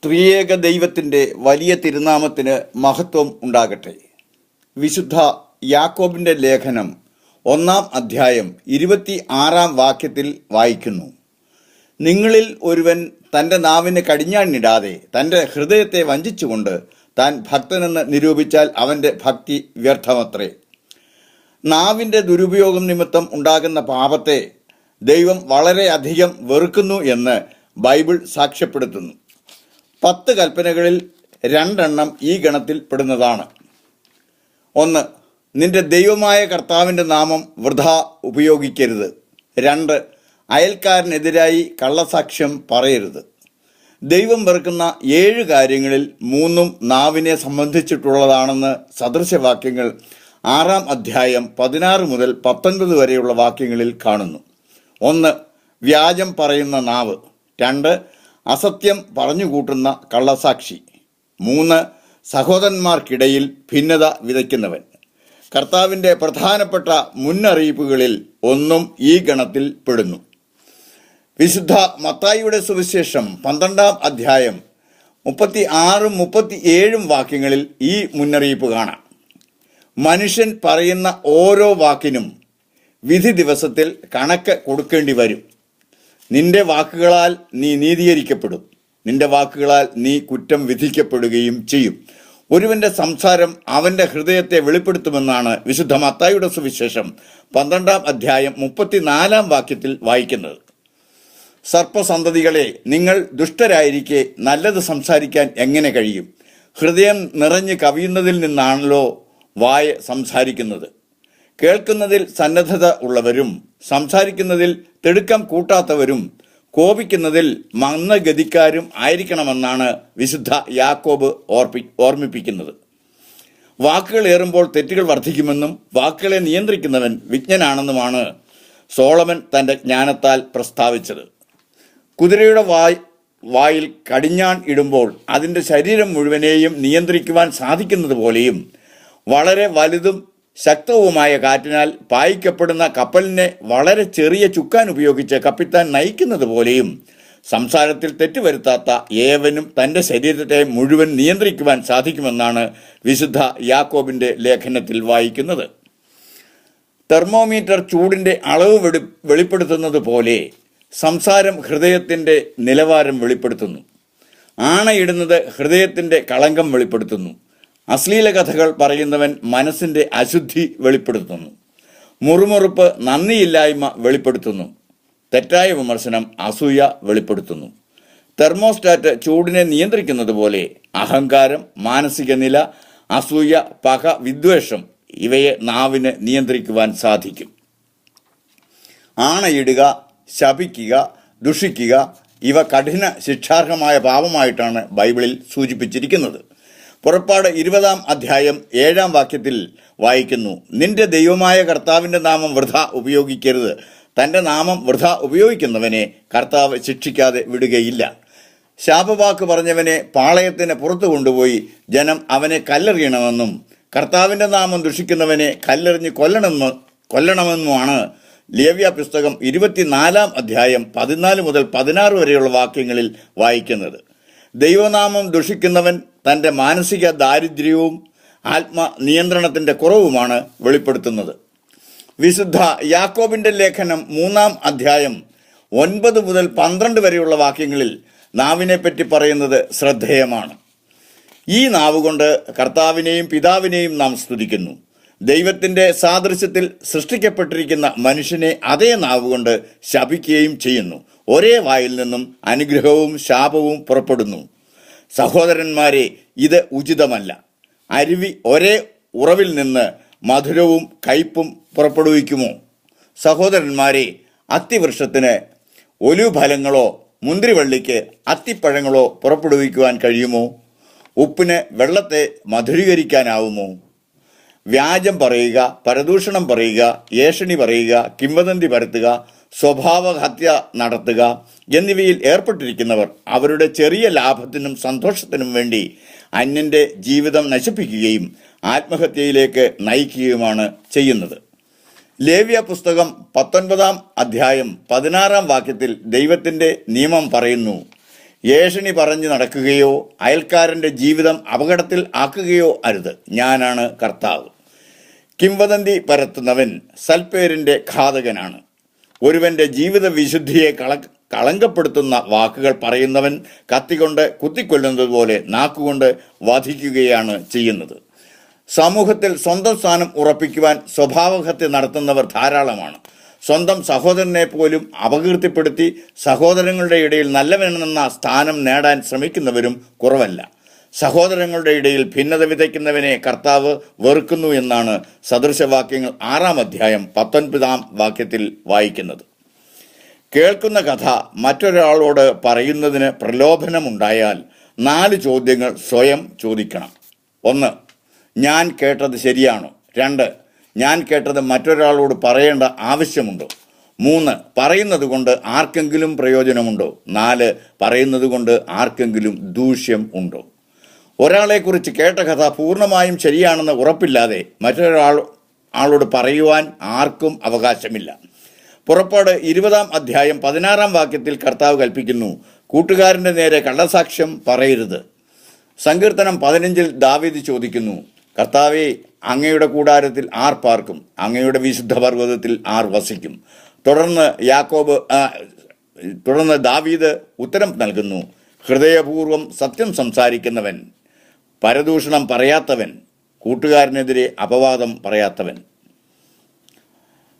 ത്രിയേക ദൈവത്തിൻ്റെ വലിയ തിരുനാമത്തിന് മഹത്വം ഉണ്ടാകട്ടെ. വിശുദ്ധ യാക്കോബിൻ്റെ ലേഖനം 1-ാം അധ്യായം 26-ാം വാക്യത്തിൽ വായിക്കുന്നു: നിങ്ങളിൽ ഒരുവൻ തൻ്റെ നാവിന് കടിഞ്ഞാണിടാതെ തൻ്റെ ഹൃദയത്തെ വഞ്ചിച്ചുകൊണ്ട് താൻ ഭക്തനെന്ന് നിരൂപിച്ചാൽ അവൻ്റെ ഭക്തി വ്യർത്ഥമത്രേ. നാവിൻ്റെ ദുരുപയോഗം നിമിത്തം ഉണ്ടാകുന്ന പാപത്തെ ദൈവം വളരെയധികം വെറുക്കുന്നു എന്ന് ബൈബിൾ സാക്ഷ്യപ്പെടുത്തുന്നു. 10 കൽപ്പനകളിൽ 2 ഈ ഗണത്തിൽ പെടുന്നതാണ്. 1. നിന്റെ ദൈവമായ കർത്താവിൻ്റെ നാമം വൃഥാ ഉപയോഗിക്കരുത്. 2. അയൽക്കാരനെതിരായി കള്ളസാക്ഷ്യം പറയരുത്. ദൈവം വെറുക്കുന്ന 7 കാര്യങ്ങളിൽ 3 നാവിനെ സംബന്ധിച്ചിട്ടുള്ളതാണെന്ന് സദൃശവാക്യങ്ങൾ 6-ാം അധ്യായം 16 മുതൽ 19 വരെയുള്ള വാക്യങ്ങളിൽ കാണുന്നു. 1. വ്യാജം പറയുന്ന നാവ്. 2. അസത്യം പറഞ്ഞുകൂട്ടുന്ന കള്ളസാക്ഷി. 3. സഹോദരന്മാർക്കിടയിൽ ഭിന്നത വിതയ്ക്കുന്നവൻ. കർത്താവിൻ്റെ പ്രധാനപ്പെട്ട മുന്നറിയിപ്പുകളിൽ ഒന്നും ഈ ഗണത്തിൽ പെടുന്നു. വിശുദ്ധ മത്തായിയുടെ സുവിശേഷം 12-ാം അധ്യായം 36-37 വാക്യങ്ങളിൽ ഈ മുന്നറിയിപ്പ് കാണാം. മനുഷ്യൻ പറയുന്ന ഓരോ വാക്കിനും വിധി ദിവസത്തിൽ കണക്ക് കൊടുക്കേണ്ടി വരും. നിന്റെ വാക്കുകളാൽ നീ നീതീകരിക്കപ്പെടും, നിന്റെ വാക്കുകളാൽ നീ കുറ്റം വിധിക്കപ്പെടുകയും ചെയ്യും. ഒരുവന്റെ സംസാരം അവൻ്റെ ഹൃദയത്തെ വെളിപ്പെടുത്തുമെന്നാണ് വിശുദ്ധ മത്തായിയുടെ സുവിശേഷം 12-ാം അധ്യായം 34-ാം വാക്യത്തിൽ വായിക്കുന്നത്. സർപ്പസന്തതികളെ, നിങ്ങൾ ദുഷ്ടരായിരിക്കെ നല്ലത് സംസാരിക്കാൻ എങ്ങനെ കഴിയും? ഹൃദയം നിറഞ്ഞ് കവിയുന്നതിൽ നിന്നാണല്ലോ വായ സംസാരിക്കുന്നത്. കേൾക്കുന്നതിൽ സന്നദ്ധത ഉള്ളവരും സംസാരിക്കുന്നതിൽ തിടുക്കം കൂട്ടാത്തവരും കോപിക്കുന്നതിൽ മന്ദഗതിക്കാരും ആയിരിക്കണമെന്നാണ് വിശുദ്ധ യാക്കോബ് ഓർമ്മിപ്പിക്കുന്നത്. വാക്കുകൾ ഏറുമ്പോൾ തെറ്റുകൾ വർദ്ധിക്കുമെന്നും വാക്കുകളെ നിയന്ത്രിക്കുന്നവൻ വിജ്ഞനാണെന്നുമാണ് സോളമൻ തൻ്റെ ജ്ഞാനത്താൽ പ്രസ്താവിച്ചത്. കുതിരയുടെ വായിൽ കടിഞ്ഞാൺ ഇടുമ്പോൾ അതിൻ്റെ ശരീരം മുഴുവനെയും നിയന്ത്രിക്കുവാൻ സാധിക്കുന്നത് പോലെയും വളരെ വലുതും ശക്തവുമായ കാറ്റിനാൽ പായിക്കപ്പെടുന്ന കപ്പലിനെ വളരെ ചെറിയ ചുക്കാൻ ഉപയോഗിച്ച് കപ്പിത്താൻ നയിക്കുന്നത് പോലെയും സംസാരത്തിൽ തെറ്റുവരുത്താത്ത ഏവനും തൻ്റെ ശരീരത്തെ മുഴുവൻ നിയന്ത്രിക്കുവാൻ സാധിക്കുമെന്നാണ് വിശുദ്ധ യാക്കോബിൻ്റെ ലേഖനത്തിൽ വായിക്കുന്നത്. തെർമോമീറ്റർ ചൂടിൻ്റെ അളവ് വെളിപ്പെടുത്തുന്നത് പോലെ സംസാരം ഹൃദയത്തിൻ്റെ നിലവാരം വെളിപ്പെടുത്തുന്നു. ആണയിടുന്നത് ഹൃദയത്തിൻ്റെ കളങ്കം വെളിപ്പെടുത്തുന്നു. അശ്ലീല കഥകൾ പറയുന്നവൻ മനസ്സിൻ്റെ അശുദ്ധി വെളിപ്പെടുത്തുന്നു. മുറുമുറുപ്പ് നന്ദിയില്ലായ്മ വെളിപ്പെടുത്തുന്നു. തെറ്റായ വിമർശനം അസൂയ വെളിപ്പെടുത്തുന്നു. തെർമോസ്റ്റാറ്റ് ചൂടിനെ നിയന്ത്രിക്കുന്നത് പോലെ അഹങ്കാരം, മാനസിക നില, അസൂയ, പക, വിദ്വേഷം ഇവയെ നാവിന് നിയന്ത്രിക്കുവാൻ സാധിക്കും. ആണയിടുക, ശപിക്കുക, ദുഷിക്കുക ഇവ കഠിന ശിക്ഷാർഹമായ പാപമായിട്ടാണ് ബൈബിളിൽ സൂചിപ്പിച്ചിരിക്കുന്നത്. പുറപ്പാട് 20-ാം അധ്യായം 7-ാം വാക്യത്തിൽ വായിക്കുന്നു: നിന്റെ ദൈവമായ കർത്താവിൻ്റെ നാമം വൃഥാ ഉപയോഗിക്കരുത്. തൻ്റെ നാമം വൃഥാ ഉപയോഗിക്കുന്നവനെ കർത്താവ് ശിക്ഷിക്കാതെ വിടുകയില്ല. ശാപവാക്ക് പറഞ്ഞവനെ പാളയത്തിന് പുറത്തു കൊണ്ടുപോയി ജനം അവനെ കല്ലെറിയണമെന്നും കർത്താവിൻ്റെ നാമം ദുഷിക്കുന്നവനെ കല്ലെറിഞ്ഞ് കൊല്ലണമെന്നുമാണ് ലേവ്യ പുസ്തകം 24-ാം അധ്യായം 14 മുതൽ 16 വരെയുള്ള വാക്യങ്ങളിൽ വായിക്കുന്നത്. ദൈവനാമം ദുഷിക്കുന്നവൻ തൻ്റെ മാനസിക ദാരിദ്ര്യവും ആത്മനിയന്ത്രണത്തിൻ്റെ കുറവുമാണ് വെളിപ്പെടുത്തുന്നത്. വിശുദ്ധ യാക്കോബിൻ്റെ ലേഖനം 3-ാം അധ്യായം 9 മുതൽ 12 വരെയുള്ള വാക്യങ്ങളിൽ നാവിനെപ്പറ്റി പറയുന്നത് ശ്രദ്ധേയമാണ്. ഈ നാവുകൊണ്ട് കർത്താവിനെയും പിതാവിനെയും നാം സ്തുതിക്കുന്നു. ദൈവത്തിൻ്റെ സാദൃശ്യത്തിൽ സൃഷ്ടിക്കപ്പെട്ടിരിക്കുന്ന മനുഷ്യനെ അതേ നാവുകൊണ്ട് ശപിക്കുകയും ചെയ്യുന്നു. ഒരേ വായിൽ നിന്നും അനുഗ്രഹവും ശാപവും പുറപ്പെടുന്നു. സഹോദരന്മാരെ, ഇത് ഉചിതമല്ല. അരുവി ഒരേ ഉറവിൽ നിന്ന് മധുരവും കയ്പും പുറപ്പെടുവിക്കുമോ? സഹോദരന്മാരെ, അത്തിവൃക്ഷത്തിന് ഒലിവുഫലങ്ങളോ മുന്തിരിവള്ളിക്ക് അത്തിപ്പഴങ്ങളോ പുറപ്പെടുവിക്കുവാൻ കഴിയുമോ? ഉപ്പിന് വെള്ളത്തെ മധുരീകരിക്കാനാവുമോ? വ്യാജം പറയുക, പരദൂഷണം പറയുക, ഏഷണി പറയുക, കിംവദന്തി പരത്തുക, സ്വഭാവഹത്യ നടത്തുക എന്നിവയിൽ ഏർപ്പെട്ടിരിക്കുന്നവർ അവരുടെ ചെറിയ ലാഭത്തിനും സന്തോഷത്തിനും വേണ്ടി അന്യൻ്റെ ജീവിതം നശിപ്പിക്കുകയും ആത്മഹത്യയിലേക്ക് നയിക്കുകയുമാണ് ചെയ്യുന്നത്. ലേവ്യ പുസ്തകം 19-ാം അധ്യായം 16-ാം വാക്യത്തിൽ ദൈവത്തിൻ്റെ നിയമം പറയുന്നു: ഏഷണി പറഞ്ഞു നടക്കുകയോ അയൽക്കാരൻ്റെ ജീവിതം അപകടത്തിൽ ആക്കുകയോ അരുത്. ഞാനാണ് കർത്താവ്. കിംവദന്തി പരത്തുന്നവൻ സൽപ്പേരിൻ്റെ ഘാതകനാണ്. ഒരുവൻ്റെ ജീവിത വിശുദ്ധിയെ കളങ്കപ്പെടുത്തുന്ന വാക്കുകൾ പറയുന്നവൻ കത്തികൊണ്ട് കുത്തിക്കൊല്ലുന്നത് പോലെ നാക്കുകൊണ്ട് വധിക്കുകയാണ് ചെയ്യുന്നത്. സമൂഹത്തിൽ സ്വന്തം സ്ഥാനം ഉറപ്പിക്കുവാൻ സ്വഭാവഹത്യ നടത്തുന്നവർ ധാരാളമാണ്. സ്വന്തം സഹോദരനെ പോലും അപകീർത്തിപ്പെടുത്തി സഹോദരങ്ങളുടെ ഇടയിൽ നല്ലവനെന്ന സ്ഥാനം നേടാൻ ശ്രമിക്കുന്നവരും കുറവല്ല. സഹോദരങ്ങളുടെ ഇടയിൽ ഭിന്നത വിതയ്ക്കുന്നവനെ കർത്താവ് വെറുക്കുന്നു എന്നാണ് സദൃശവാക്യങ്ങൾ 6-ാം അധ്യായം 19-ാം വാക്യത്തിൽ വായിക്കുന്നത്. കേൾക്കുന്ന കഥ മറ്റൊരാളോട് പറയുന്നതിന് പ്രലോഭനമുണ്ടായാൽ 4 ചോദ്യങ്ങൾ സ്വയം ചോദിക്കണം. 1. ഞാൻ കേട്ടത് ശരിയാണോ? 2. ഞാൻ കേട്ടത് മറ്റൊരാളോട് പറയേണ്ട ആവശ്യമുണ്ടോ? 3. പറയുന്നത് കൊണ്ട് ആർക്കെങ്കിലും പ്രയോജനമുണ്ടോ? 4. പറയുന്നത് കൊണ്ട് ആർക്കെങ്കിലും ദൂഷ്യം ഉണ്ടോ? ഒരാളെക്കുറിച്ച് കേട്ട കഥ പൂർണ്ണമായും ശരിയാണെന്ന് ഉറപ്പില്ലാതെ മറ്റൊരാളോട് പറയുവാൻ ആർക്കും അവകാശമില്ല. പുറപ്പാട് 20-ാം അധ്യായം 16-ാം വാക്യത്തിൽ കർത്താവ് കൽപ്പിക്കുന്നു, കൂട്ടുകാരൻ്റെ നേരെ കള്ളസാക്ഷ്യം പറയരുത്. സങ്കീർത്തനം 15-ൽ ദാവീദ് ചോദിക്കുന്നു, കർത്താവേ, അങ്ങയുടെ കൂടാരത്തിൽ ആർ പാർക്കും? അങ്ങയുടെ വിശുദ്ധ പർവ്വതത്തിൽ ആർ വസിക്കും? തുടർന്ന് ദാവീദ് ഉത്തരം നൽകുന്നു, ഹൃദയപൂർവ്വം സത്യം സംസാരിക്കുന്നവൻ, പരദൂഷണം പറയാത്തവൻ, കൂട്ടുകാരനെതിരെ അപവാദം പറയാത്തവൻ.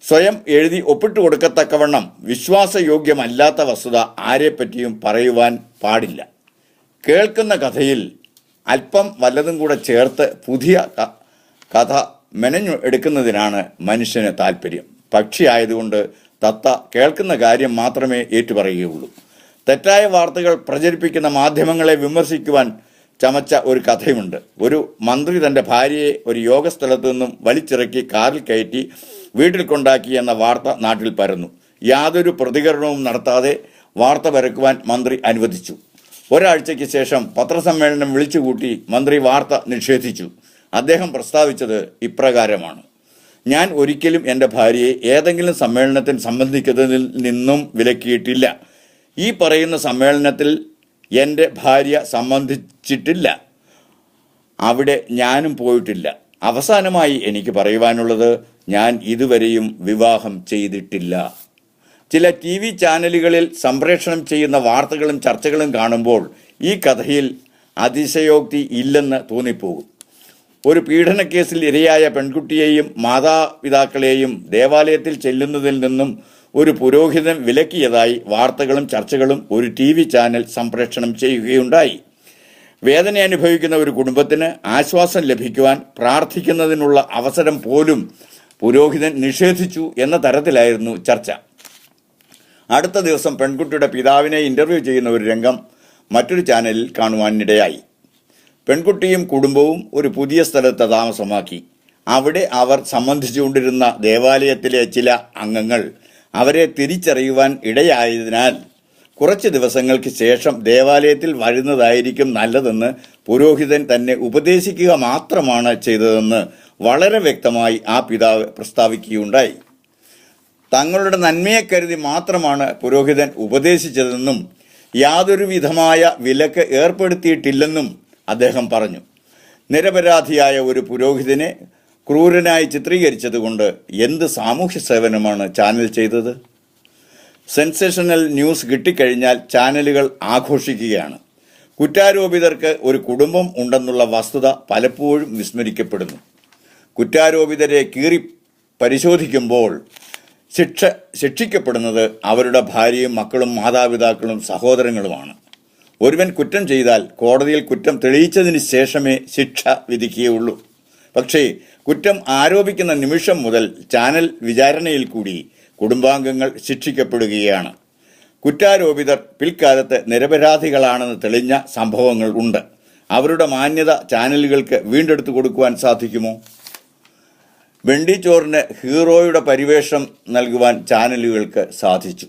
സ്വയം എഴുതി ഒപ്പിട്ട് കൊടുക്കത്തക്കവണ്ണം വിശ്വാസയോഗ്യമല്ലാത്ത വസ്തുത ആരെപ്പറ്റിയും പറയുവാൻ പാടില്ല. കേൾക്കുന്ന കഥയിൽ അല്പം വല്ലതും കൂടെ ചേർത്ത് പുതിയ കഥ മെനഞ്ഞു എടുക്കുന്നതിനാണ് മനുഷ്യന് താല്പര്യം. പക്ഷിയായതുകൊണ്ട് തത്ത കേൾക്കുന്ന കാര്യം മാത്രമേ ഏറ്റുപറയുകയുള്ളൂ. തെറ്റായ വാർത്തകൾ പ്രചരിപ്പിക്കുന്ന മാധ്യമങ്ങളെ വിമർശിക്കുവാൻ ചമച്ച ഒരു കഥയുണ്ട്. ഒരു മന്ത്രി തൻ്റെ ഭാര്യയെ ഒരു യോഗസ്ഥലത്തു നിന്നും വലിച്ചിറക്കി കാറിൽ കയറ്റി വീട്ടിൽ കൊണ്ടാക്കി എന്ന വാർത്ത നാട്ടിൽ പരന്നു. യാതൊരു പ്രതികരണവും നടത്താതെ വാർത്ത പരക്കുവാൻ മന്ത്രി അനുവദിച്ചു. ഒരാഴ്ചയ്ക്ക് ശേഷം പത്രസമ്മേളനം വിളിച്ചുകൂട്ടി മന്ത്രി വാർത്ത നിഷേധിച്ചു. അദ്ദേഹം പ്രസ്താവിച്ചത് ഇപ്രകാരമാണ്: ഞാൻ ഒരിക്കലും എൻ്റെ ഭാര്യയെ ഏതെങ്കിലും സമ്മേളനത്തിൽ സംബന്ധിക്കുന്നതിൽ നിന്നും വിലക്കിയിട്ടില്ല. ഈ പറയുന്ന സമ്മേളനത്തിൽ എൻ്റെ ഭാര്യ സംബന്ധിച്ചിട്ടില്ല. അവിടെ ഞാനും പോയിട്ടില്ല. അവസാനമായി എനിക്ക് പറയുവാനുള്ളത്, ഞാൻ ഇതുവരെയും വിവാഹം ചെയ്തിട്ടില്ല. ചില TV ചാനലുകളിൽ സംപ്രേഷണം ചെയ്യുന്ന വാർത്തകളും ചർച്ചകളും കാണുമ്പോൾ ഈ കഥയിൽ അതിശയോക്തി ഇല്ലെന്ന് തോന്നിപ്പോകും. ഒരു പീഡനക്കേസിൽ ഇരയായ പെൺകുട്ടിയെയും മാതാപിതാക്കളെയും ദേവാലയത്തിൽ ചെല്ലുന്നതിൽ നിന്നും ഒരു പുരോഹിതൻ വിലക്കിയതായി വാർത്തകളും ചർച്ചകളും ഒരു TV ചാനൽ സംപ്രേഷണം ചെയ്യുകയുണ്ടായി. വേദന അനുഭവിക്കുന്ന ഒരു കുടുംബത്തിന് ആശ്വാസം ലഭിക്കുവാൻ പ്രാർത്ഥിക്കുന്നതിനുള്ള അവസരം പോലും പുരോഹിതൻ നിഷേധിച്ചു എന്ന തരത്തിലായിരുന്നു ചർച്ച. അടുത്ത ദിവസം പെൺകുട്ടിയുടെ പിതാവിനെ ഇൻ്റർവ്യൂ ചെയ്യുന്ന ഒരു രംഗം മറ്റൊരു ചാനലിൽ കാണുവാനിടയായി. പെൺകുട്ടിയും കുടുംബവും ഒരു പുതിയ സ്ഥലത്ത് താമസമാക്കി. അവിടെ അവർ സംബന്ധിച്ചുകൊണ്ടിരുന്ന ദേവാലയത്തിലെ ചില അംഗങ്ങൾ അവരെ തിരിച്ചറിയുവാൻ ഇടയായതിനാൽ കുറച്ച് ദിവസങ്ങൾക്ക് ശേഷം ദേവാലയത്തിൽ വരുന്നതായിരിക്കും നല്ലതെന്ന് പുരോഹിതൻ തന്നെ ഉപദേശിക്കുക മാത്രമാണ് ചെയ്തതെന്ന് വളരെ വ്യക്തമായി ആ പിതാവ് പ്രസ്താവിക്കുകയുണ്ടായി. തങ്ങളുടെ നന്മയെ കരുതി മാത്രമാണ് പുരോഹിതൻ ഉപദേശിച്ചതെന്നും യാതൊരു വിധമായ വിലക്ക് ഏർപ്പെടുത്തിയിട്ടില്ലെന്നും അദ്ദേഹം പറഞ്ഞു. നിരപരാധിയായ ഒരു പുരോഹിതനെ ക്രൂരനായി ചിത്രീകരിച്ചതുകൊണ്ട് എന്ത് സാമൂഹ്യ സേവനമാണ് ചാനൽ ചെയ്തത്? സെൻസേഷണൽ ന്യൂസ് കിട്ടിക്കഴിഞ്ഞാൽ ചാനലുകൾ ആഘോഷിക്കുകയാണ്. കുറ്റാരോപിതർക്ക് ഒരു കുടുംബം ഉണ്ടെന്നുള്ള വസ്തുത പലപ്പോഴും വിസ്മരിക്കപ്പെടുന്നു. കുറ്റാരോപിതരെ കീറി പരിശോധിക്കുമ്പോൾ ശിക്ഷിക്കപ്പെടുന്നത് അവരുടെ ഭാര്യയും മക്കളും മാതാപിതാക്കളും സഹോദരങ്ങളുമാണ്. ഒരുവൻ കുറ്റം ചെയ്താൽ കോടതിയിൽ കുറ്റം തെളിയിച്ചതിന് ശേഷമേ ശിക്ഷ വിധിക്കുകയുള്ളൂ. പക്ഷേ കുറ്റം ആരോപിക്കുന്ന നിമിഷം മുതൽ ചാനൽ വിചാരണയിൽ കൂടി കുടുംബാംഗങ്ങൾ ശിക്ഷിക്കപ്പെടുകയാണ്. കുറ്റാരോപിതർ പിൽക്കാലത്ത് നിരപരാധികളാണെന്ന് തെളിഞ്ഞ സംഭവങ്ങൾ ഉണ്ട്. അവരുടെ മാന്യത ചാനലുകൾക്ക് വീണ്ടെടുത്തു കൊടുക്കുവാൻ സാധിക്കുമോ? വെണ്ടിച്ചോറിന് ഹീറോയുടെ പരിവേഷം നൽകുവാൻ ചാനലുകൾക്ക് സാധിച്ചു.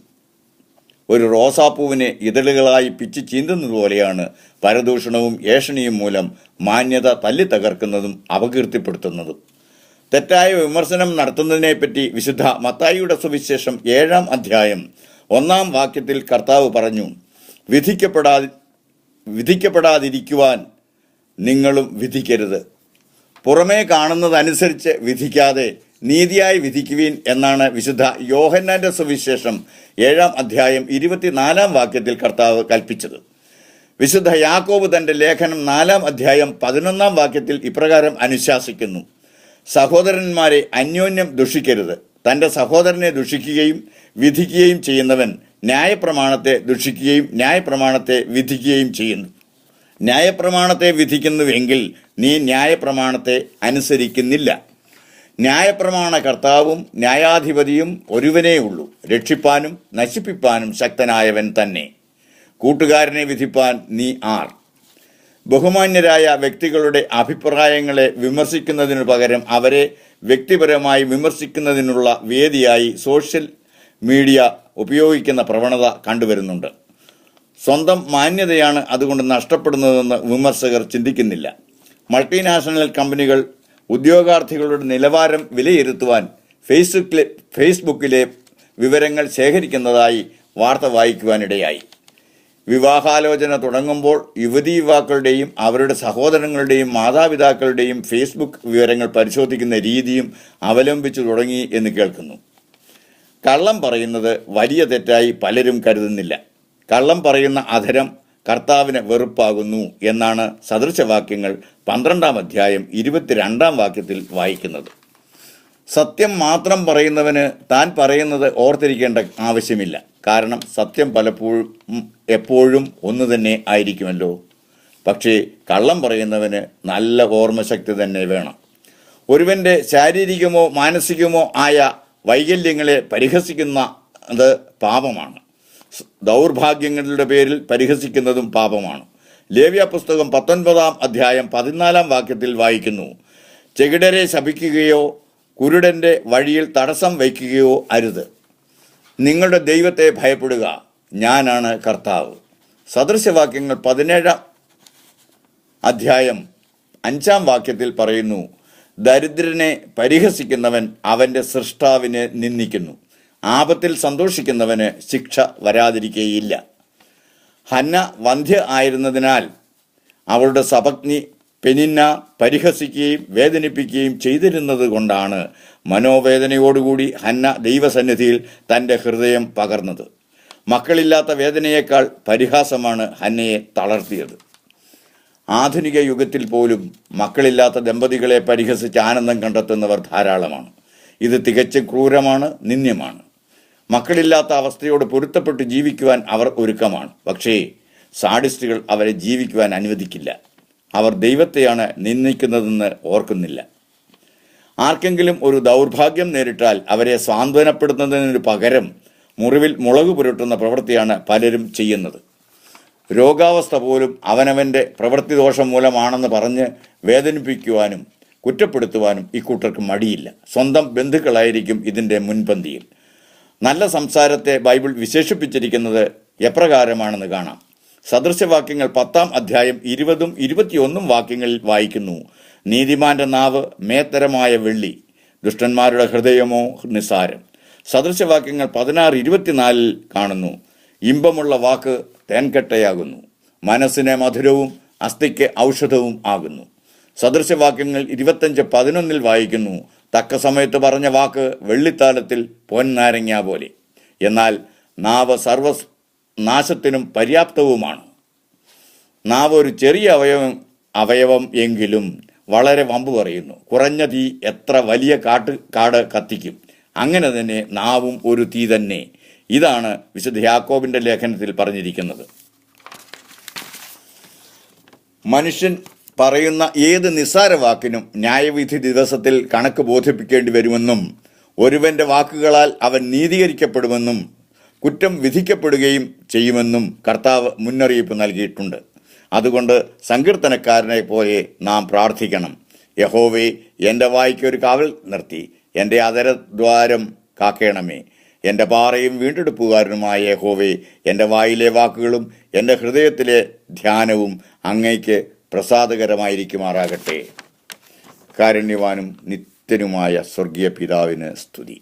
ഒരു റോസാപ്പൂവിനെ ഇതളുകളായി പിച്ച് ചീന്തുന്നതുപോലെയാണ് പരദൂഷണവും ഏഷണിയും മൂലം മാന്യത തല്ലിത്തകർക്കുന്നതും അപകീർത്തിപ്പെടുത്തുന്നതും. തെറ്റായ വിമർശനം നടത്തുന്നതിനെപ്പറ്റി വിശുദ്ധ മത്തായിയുടെ സുവിശേഷം 7-ാം അധ്യായം 1-ാം വാക്യത്തിൽ കർത്താവ് പറഞ്ഞു, വിധിക്കപ്പെടാതിരിക്കുവാൻ നിങ്ങളും വിധിക്കരുത്. പുറമേ കാണുന്നതനുസരിച്ച് വിധിക്കാതെ നീതിയായി വിധിക്കുവീൻ എന്നാണ് വിശുദ്ധ യോഹന്നാന്റെ സുവിശേഷം 7-ാം അധ്യായം 24-ാം വാക്യത്തിൽ കർത്താവ് കൽപ്പിച്ചത്. വിശുദ്ധ യാക്കോബ് തൻ്റെ ലേഖനം 4-ാം അധ്യായം 11-ാം വാക്യത്തിൽ ഇപ്രകാരം അനുശാസിക്കുന്നു: സഹോദരന്മാരെ, അന്യോന്യം ദുഷിക്കരുത്. തൻ്റെ സഹോദരനെ ദുഷിക്കുകയും വിധിക്കുകയും ചെയ്യുന്നവൻ ന്യായപ്രമാണത്തെ ദുഷിക്കുകയും ന്യായപ്രമാണത്തെ വിധിക്കുകയും ചെയ്യുന്നു. ന്യായപ്രമാണത്തെ വിധിക്കുന്നുവെങ്കിൽ നീ ന്യായപ്രമാണത്തെ അനുസരിക്കുന്നില്ല. ന്യായപ്രമാണ കർത്താവും ന്യായാധിപതിയും ഒരുവനേ ഉള്ളൂ, രക്ഷിപ്പാനും നശിപ്പിപ്പാനും ശക്തനായവൻ തന്നെ. കൂട്ടുകാരനെ വിധിപ്പാൻ നീ ആർ? ബഹുമാന്യരായ വ്യക്തികളുടെ അഭിപ്രായങ്ങളെ വിമർശിക്കുന്നതിനു പകരം അവരെ വ്യക്തിപരമായി വിമർശിക്കുന്നതിനുള്ള വേദിയായി സോഷ്യൽ മീഡിയ ഉപയോഗിക്കുന്ന പ്രവണത കണ്ടുവരുന്നുണ്ട്. സ്വന്തം മാന്യതയാണ് അതുകൊണ്ട് നഷ്ടപ്പെടുന്നതെന്ന് വിമർശകർ ചിന്തിക്കുന്നില്ല. മൾട്ടിനാഷണൽ കമ്പനികൾ ഉദ്യോഗാർത്ഥികളുടെ നിലവാരം വിലയിരുത്തുവാൻ ഫേസ്ബുക്കിലെ വിവരങ്ങൾ ശേഖരിക്കുന്നതായി വാർത്ത വായിക്കുവാനിടയായി. വിവാഹാലോചന തുടങ്ങുമ്പോൾ യുവതീ-യുവാക്കളുടെയും അവരുടെ സഹോദരങ്ങളുടെയും മാതാപിതാക്കളുടെയും ഫേസ്ബുക്ക് വിവരങ്ങൾ പരിശോധിക്കുന്ന രീതിയും അവലംബിച്ചു തുടങ്ങി എന്ന് കേൾക്കുന്നു. കള്ളം പറയുന്നത് വലിയ തെറ്റായി പലരും കരുതുന്നില്ല. കള്ളം പറയുന്ന അധരം കർത്താവിന് വെറുപ്പാകുന്നു എന്നാണ് സദൃശവാക്യങ്ങൾ 12-ാം അധ്യായം 22-ാം വാക്യത്തിൽ വായിക്കുന്നത്. സത്യം മാത്രം പറയുന്നവന് താൻ പറയുന്നത് ഓർത്തിരിക്കേണ്ട ആവശ്യമില്ല. കാരണം സത്യം പലപ്പോഴും എപ്പോഴും ഒന്നു തന്നെ ആയിരിക്കുമല്ലോ. പക്ഷേ കള്ളം പറയുന്നവന് നല്ല ഓർമ്മശക്തി തന്നെ വേണം. ഒരുവൻ്റെ ശാരീരികമോ മാനസികമോ ആയ വൈകല്യങ്ങളെ പരിഹസിക്കുന്നത് പാപമാണ്. ദൗർഭാഗ്യങ്ങളുടെ പേരിൽ പരിഹസിക്കുന്നതും പാപമാണ്. ലേവ്യ പുസ്തകം 19-ാം അധ്യായം 14-ാം വാക്യത്തിൽ വായിക്കുന്നു: ചെകിടരെ ശപിക്കുകയോ കുരുടൻ്റെ വഴിയിൽ തടസ്സം വയ്ക്കുകയോ അരുത്. നിങ്ങളുടെ ദൈവത്തെ ഭയപ്പെടുക, ഞാനാണ് കർത്താവ്. സദൃശവാക്യങ്ങൾ 17-ാം അധ്യായം 5-ാം വാക്യത്തിൽ പറയുന്നു: ദരിദ്രനെ പരിഹസിക്കുന്നവൻ അവൻ്റെ സൃഷ്ടാവിനെ നിന്ദിക്കുന്നു. ആപത്തിൽ സന്തോഷിക്കുന്നവന് ശിക്ഷ വരാതിരിക്കുകയില്ല. ഹന്ന വന്ധ്യ ആയിരുന്നതിനാൽ അവളുടെ സപത്നി പെനിന്ന പരിഹസിക്കുകയും വേദനിപ്പിക്കുകയും ചെയ്തിരുന്നത് കൊണ്ടാണ് മനോവേദനയോടുകൂടി ഹന്ന ദൈവസന്നിധിയിൽ തൻ്റെ ഹൃദയം പകർന്നത്. മക്കളില്ലാത്ത വേദനയേക്കാൾ പരിഹാസമാണ് ഹന്നയെ തളർത്തിയത്. ആധുനിക യുഗത്തിൽ പോലും മക്കളില്ലാത്ത ദമ്പതികളെ പരിഹസിച്ച് ആനന്ദം കണ്ടെത്തുന്നവർ ധാരാളമാണ്. ഇത് തികച്ചും ക്രൂരമാണ്, നിന്ദ്യമാണ്. മക്കളില്ലാത്ത അവസ്ഥയോട് പൊരുത്തപ്പെട്ട് ജീവിക്കുവാൻ അവർ ഒരുക്കമാണ്. പക്ഷേ സാഡിസ്റ്റുകൾ അവരെ ജീവിക്കുവാൻ അനുവദിക്കില്ല. അവർ ദൈവത്തെയാണ് നിന്ദിക്കുന്നതെന്ന് ഓർക്കുന്നില്ല. ആർക്കെങ്കിലും ഒരു ദൗർഭാഗ്യം നേരിട്ടാൽ അവരെ സാന്ത്വനപ്പെടുത്തുന്നതിനു പകരം മുറിവിൽ മുളക് പുരട്ടുന്ന പ്രവൃത്തിയാണ് പലരും ചെയ്യുന്നത്. രോഗാവസ്ഥ പോലും അവനവൻ്റെ പ്രവൃത്തിദോഷം മൂലമാണെന്ന് പറഞ്ഞ് വേദനിപ്പിക്കുവാനും കുറ്റപ്പെടുത്തുവാനും ഇക്കൂട്ടർക്ക് മടിയില്ല. സ്വന്തം ബന്ധുക്കളായിരിക്കും ഇതിൻ്റെ മുൻപന്തിയിൽ. നല്ല സംസാരത്തെ ബൈബിൾ വിശേഷിപ്പിച്ചിരിക്കുന്നത് എപ്രകാരമാണെന്ന് കാണാം. സദൃശവാക്യങ്ങൾ 10-ാം അധ്യായം 20-ഉം 21-ഉം വാക്യങ്ങളിൽ വായിക്കുന്നു: നീതിമാന്റെ നാവ് മേത്തരമായ വെള്ളി, ദുഷ്ടന്മാരുടെ ഹൃദയമോ നിസാരം. സദൃശവാക്യങ്ങൾ 16-24 കാണുന്നു: ഇമ്പമുള്ള വാക്ക് തേൻകട്ടയാകുന്നു, മനസ്സിന് മധുരവും അസ്ഥിക്ക് ഔഷധവും ആകുന്നു. സദൃശവാക്യങ്ങൾ 25-11 വായിക്കുന്നു: തക്ക സമയത്ത് പറഞ്ഞ വാക്ക് വെള്ളിത്താലത്തിൽ പൊൻനാരങ്ങ പോലെ. എന്നാൽ നാവ് സർവനാശത്തിനും പര്യാപ്തവുമാണ്. നാവ് ഒരു ചെറിയ അവയവം എങ്കിലും വളരെ വമ്പ് പറയുന്നു. കുറഞ്ഞ തീ എത്ര വലിയ കാട് കത്തിക്കും. അങ്ങനെ തന്നെ നാവും ഒരു തീ തന്നെ. ഇതാണ് വിശുദ്ധ യാക്കോബിൻ്റെ ലേഖനത്തിൽ പറഞ്ഞിരിക്കുന്നത്. മനുഷ്യൻ പറയുന്ന ഏത് നിസ്സാര വാക്കിനും ന്യായവിധി ദിവസത്തിൽ കണക്ക് ബോധിപ്പിക്കേണ്ടി വരുമെന്നും ഒരുവൻ്റെ വാക്കുകളാൽ അവൻ നീതീകരിക്കപ്പെടുമെന്നും കുറ്റം വിധിക്കപ്പെടുകയും ചെയ്യുമെന്നും കർത്താവ് മുന്നറിയിപ്പ് നൽകിയിട്ടുണ്ട്. അതുകൊണ്ട് സങ്കീർത്തനക്കാരനെ പോലെ നാം പ്രാർത്ഥിക്കണം: യഹോവേ, എൻ്റെ വായ്ക്കൊരു കാവൽ നിർത്തി എൻ്റെ അധരദ്വാരം കാക്കേണമേ. എൻ്റെ പാറയും വീണ്ടെടുപ്പുകാരനുമായ യഹോവേ, എൻ്റെ വായിലെ വാക്കുകളും എൻ്റെ ഹൃദയത്തിലെ ധ്യാനവും അങ്ങയ്ക്ക് പ്രസാദകരമായിരിക്കുമാറാകട്ടെ. കാരുണ്യവാനും നിത്യനുമായ സ്വർഗീയ പിതാവിന് സ്തുതി.